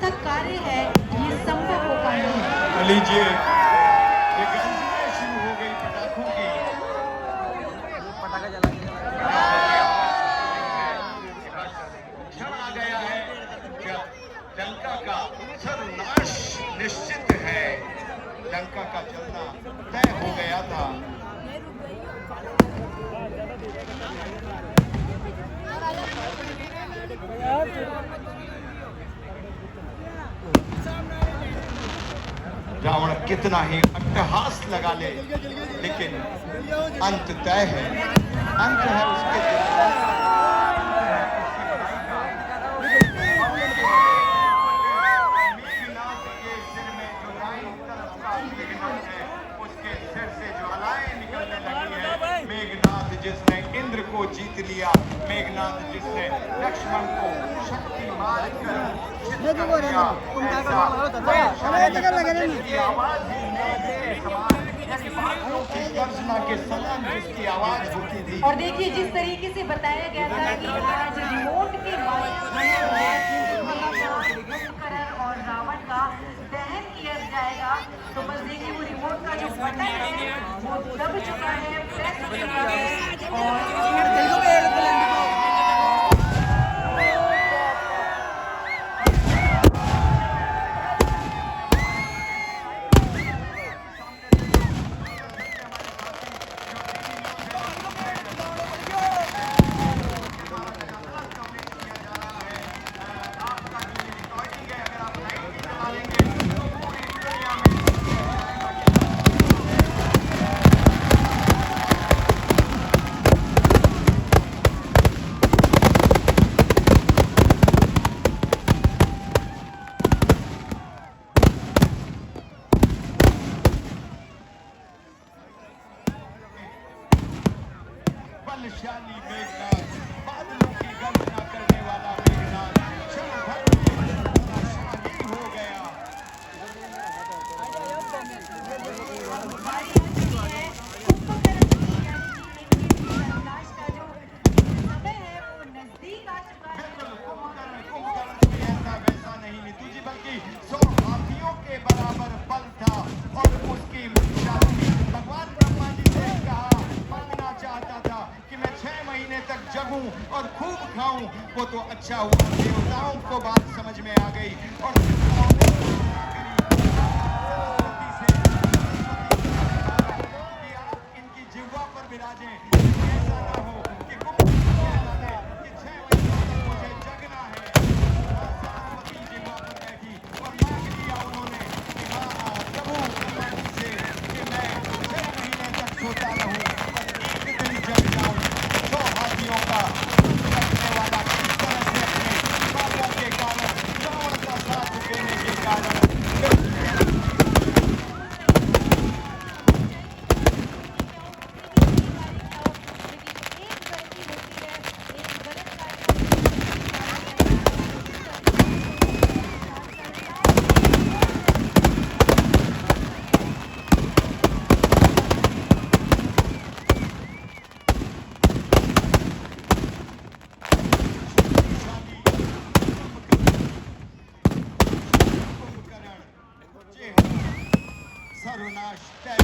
अथक कार्य है, ये संभव हो पाया है। लीजिए, ये गंजने शुरू हो गई पटाखों की। पटाखा जला क्षण आ गया है जब लंका का सर्वनाश निश्चित है। लंका का जलना तय हो गया था। रावण कितना ही अट्टहास लगा ले, लेकिन अंत तय है। अंत है उसके मेघनाथ के सिर में जो दाईं तरफ का मेघनाथ है, उसके सिर से ज्वालाएं निकलने लगी है। मेघनाथ जिसने इंद्र को जीत लिया, मेघनाथ जिसने लक्ष्मण को शक्ति मार कर चित कर दिया, आवाज ही मेघ के समान, यानी बादलों की गर्जना के समान जिसकी आवाज होती थी। और देखिए जिस तरीके से बताया गया था कि आज रिमोट के माध्यम से कुंभकर्ण और रावण का दहन किया जाएगा, तो बस देखिए वो रिमोट का जो बटन है वो दब चुका है, प्रेस हो चुका है और बलशाली मेघनाथ, बादलों की गर्जना करने वाला मेघनाथ क्षण भर में बलशाली हो गया। बिल्कुल कुंभकर्ण भी ऐसा वैसा नहीं नीतू जी, बल्कि 100 हाथियों के बराबर बल था और उसकी शक्ति भगवान ब्रह्मा जी से कहा, मांगना चाहता था कि मैं 6 महीने तक जगूं और खूब खाऊं। वो तो अच्छा हुआ, देवताओं को बात समझ में आ गई और कि आप इनकी जिह्वा पर विराजें, ऐसा ना हो कि कुंभकर्ण कहला दे कि 6 महीनों तक मुझे जगना है। सरस्वती जिह्वा पर बैठी और मांग लिया उन्होंने कि हाँ प्रभु ब्रह्मा जी से कि मैं 6 महीने तक सोता रहूं और एक दिन जग जाऊं। 100 हाथियों का करने वाला किस तरह से अपने पापों के कारण, रावण का साथ देने के कारण सर्वनाश तय,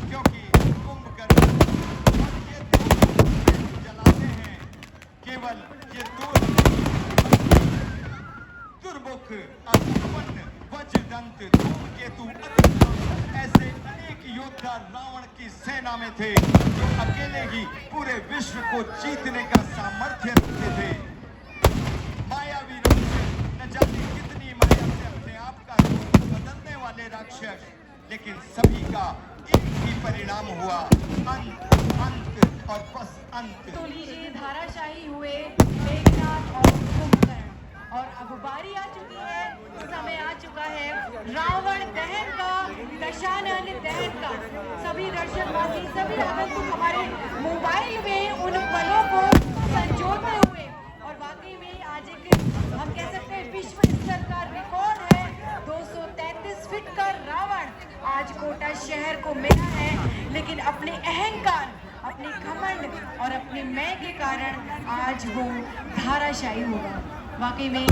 क्योंकि कुंभकर्ण ये जलाते हैं केवल ये दुर्मुख अपूर्ण वज्रदंत धूमकेतु ऐसे अनेक योद्धा रावण की सेना में थे जो अकेले ही पूरे विश्व को जीतने का सामर्थ्य रखते थे। मायावी रूप से न जाने कितनी माया से अपने आप का रूप बदलने वाले राक्षस, लेकिन सभी का एक ही परिणाम हुआ, अंत अंत और बस अंत। तो लीजिए धाराशाही हुए मेघनाथ और कुंभकर्ण, और अब बारी आ चुकी है, समय आ चुका है रावण दहन का, दशानन दहन का। सभी दर्शकवासी, सभी आगंतुक हमारे मोबाइल में उन पलों को संजोते हुए, और वाकई में आज एक हम कह सकते हैं विश्व स्तर का रिकॉर्ड है, 233 फीट का रावण आज कोटा शहर को मिला है, लेकिन अपने अहंकार, अपने घमंड और अपने मैं के कारण आज वो धाराशाही होगा। वाकई में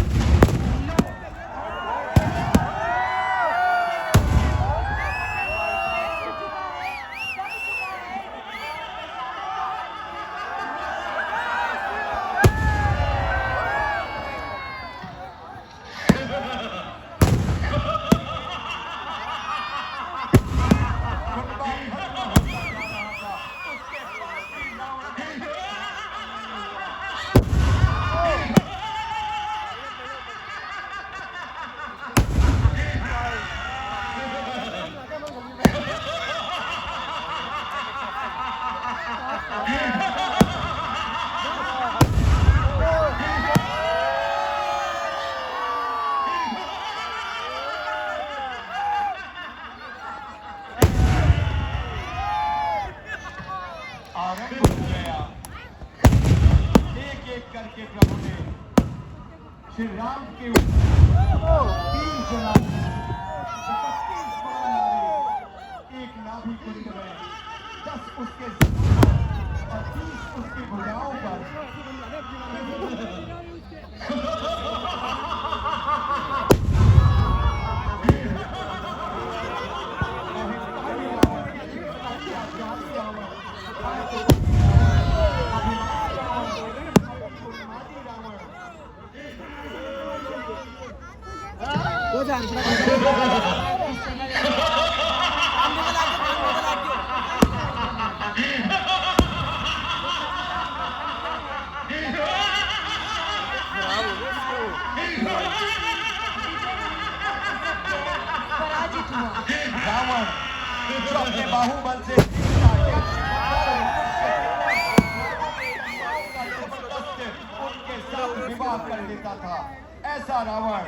फिर राम के ऊपर 3 चला 31 बाण मारे, 1 नाभि कुंड में, 10 उसके और 30 उसकी भुजाओं पर। पराजित हुआ। रावण जो अपने बाहुबल से उनके साथ विवाह कर लेता था, ऐसा रावण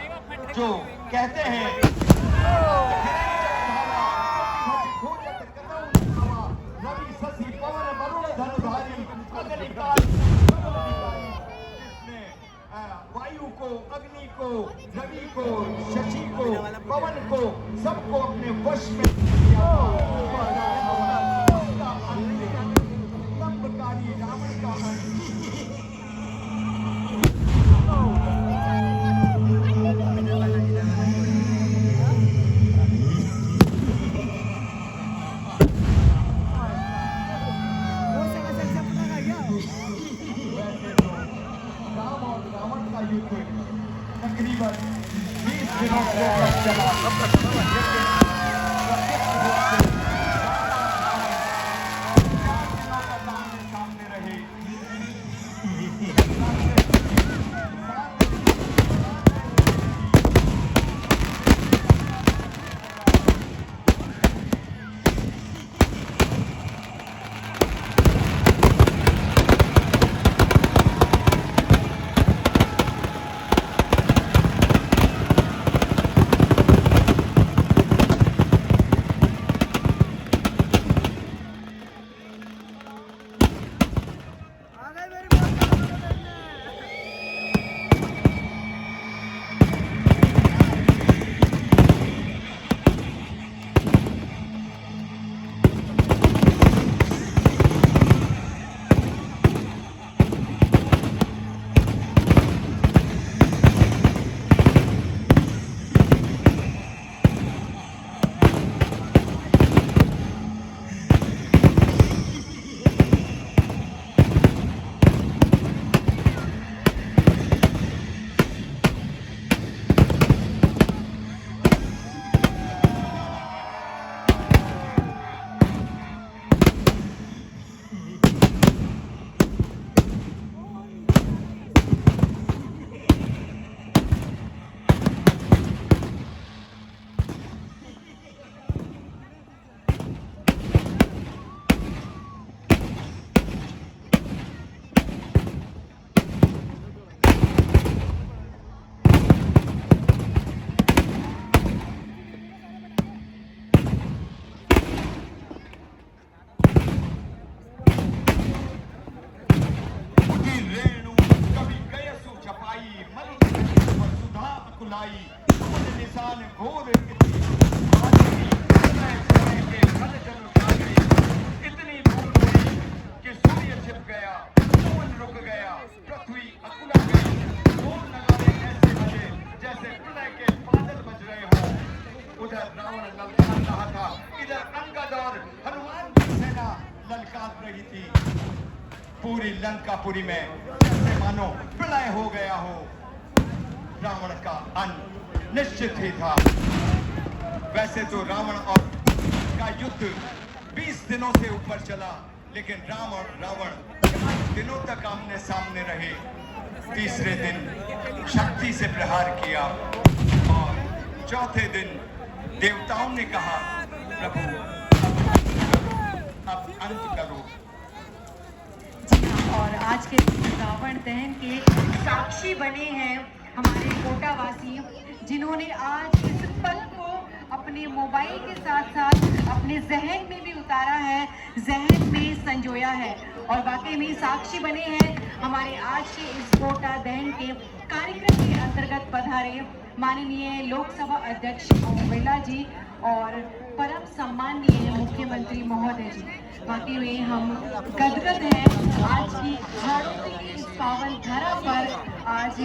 जो कहते हैं रवि शशि पवन वरुण धनुधारी अग्निकाल, जिसने वायु को, अग्नि को, रवि को, शशि को, पवन को, सबको अपने वश में किया। स्तंभकारी रावण का अंत। राम और रावण का युद्ध तकरीबन 20 दिनों तक चला, लेकिन प्रत्यक्ष रूप से 4 दिनों तक आमने सामने रहे। निशान घोर इतनी धूल हुई कि सूर्य छिप गया, पवन रुक गया, पृथ्वी अकुला गई। ढोल नगाड़े ऐसे बजे जैसे प्रलय के बादल बज रहे हों। उधर रावण ललकार रहा था, इधर अंगद और हनुमान की सेना ललकार रही थी। पूरी लंकापुरी में जैसे मानो प्रलय हो गया हो। रावण का अंत निश्चित ही था। वैसे तो रावण और का युद्ध 20 दिनों से ऊपर चला, लेकिन राम और रावण 5 दिनों तक आमने सामने रहे। तीसरे दिन शक्ति से प्रहार किया और चौथे दिन देवताओं ने कहा, प्रभु अब अंत करो। और आज के रावण दहन के साक्षी बने हैं हमारे कोटावासी, जिन्होंने आज इस पल को अपने मोबाइल के साथ साथ अपने जहन में भी उतारा है, जहन में संजोया है और वाकई में साक्षी बने हैं हमारे आज के इस कोटा दहन के कार्यक्रम के अंतर्गत पधारे माननीय लोकसभा अध्यक्ष ओम बिरला जी और परम सम्माननीय मुख्यमंत्री महोदय जी। वाकई में हम गदगद हैं आज की हाड़ोती की इस पावन धरा पर। आज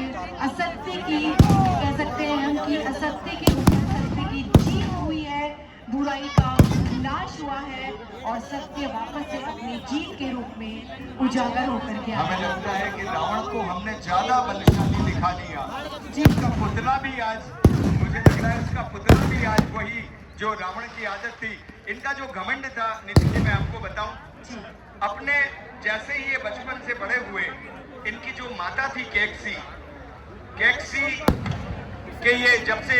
असत्य की कह सकते हैं हम कि असत्य के ऊपर सत्य की जीत हुई है, बुराई का नाश हुआ है और सत्य वापस से अपनी जीत के रूप में उजागर होकर के हमें आया। लगता है कि रावण को हमने ज्यादा बलशाली दिखा दिया। उसका पुतला भी आज, मुझे लग रहा है उसका पुतला भी आज वही जो रावण की आदत थी। इनका जो घमंड था, नितिन जी मैं आपको बताऊं, अपने जैसे ही ये बचपन से बड़े हुए, इनकी जो माता थी केकसी के ये जब से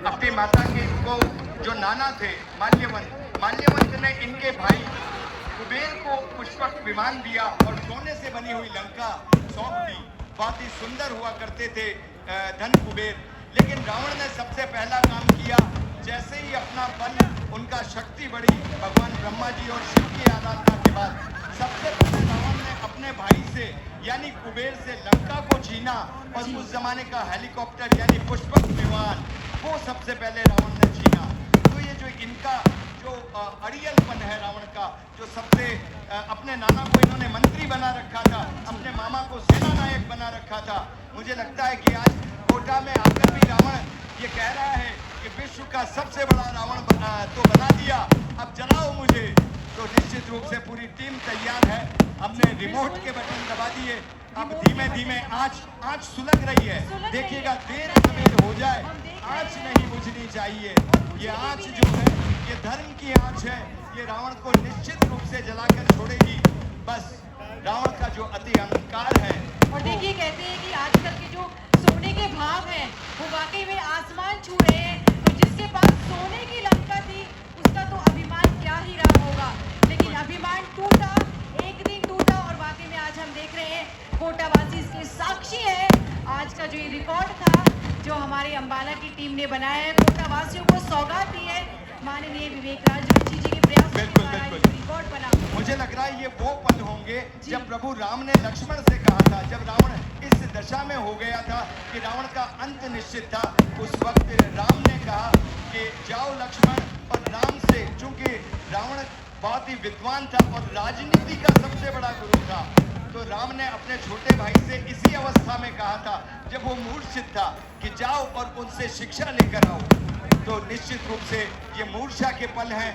अपनी माता के को जो नाना थे माल्यवंत ने इनके भाई कुबेर को पुष्पक विमान दिया और सोने से बनी हुई लंका सौंप दी। बहुत ही सुंदर हुआ करते थे धन कुबेर। लेकिन रावण ने सबसे पहला काम किया, जैसे ही अपना बल, उनका शक्ति बढ़ी भगवान ब्रह्मा जी और शिव की आराधना के बाद, सबसे पहले रावण ने अपने भाई से यानी कुबेर से लंका को छीना और उस जमाने का हेलीकॉप्टर यानी पुष्पक विमान वो सबसे पहले रावण ने छीना। तो ये जो इनका जो अड़ियलपन है रावण का, जो सबसे अपने नाना को इन्होंने मंत्री बना रखा था, अपने मामा को सेना नायक बना रखा था। मुझे लगता है कि आज कोटा में आकर भी रावण ये कह रहा है कि विश्व का सबसे बड़ा रावण तो बना दिया, अब जलाओ मुझे। तो निश्चित रूप से पूरी टीम तैयार है। हमने रिमोट के बटन दबा दिए, अब धीमे धीमे आँच सुलग रही है। देखिएगा देर सवेर हो जाए, आँच नहीं बुझनी चाहिए। ये आँच जो है ये धर्म की आँच है, ये रावण को निश्चित रूप से जलाकर छोड़ेगी। बस रावण का जो अति अहंकार है। और देखिए कहते हैं कि आजकल के जो सोने के भाव हैं वो वाकई में आसमान छू रहे हैं। तो जिसके पास सोने की लंका थी उसका तो अभिमान क्या ही रहा होगा, लेकिन अभिमान टूटा, एक दिन टूटा और वाकई में आज हम देख रहे हैं कोटावासी इसके साक्षी है। आज का जो ये रिकॉर्ड था जो हमारे अंबाला की टीम ने बनाया है, कोटावासियों को सौगात दी है माननीय विवेक राज रुचि जी के प्रयास के द्वारा ये रिकॉर्ड बना। मुझे लग रहा है ये वो पल होंगे जब प्रभु राम ने लक्ष्मण से कहा था, जब रावण इस दशा में हो गया था कि रावण का अंत निश्चित था। उस वक्त राम ने कहा कि जाओ लक्ष्मण, और राम से, चूंकि रावण बहुत ही विद्वान था और राजनीति का सबसे बड़ा गुरु था, तो राम ने अपने छोटे भाई से इसी अवस्था में कहा था जब वो मूर्छित था कि जाओ और उनसे शिक्षा लेकर आओ। तो निश्चित रूप से ये मूर्छा के पल हैं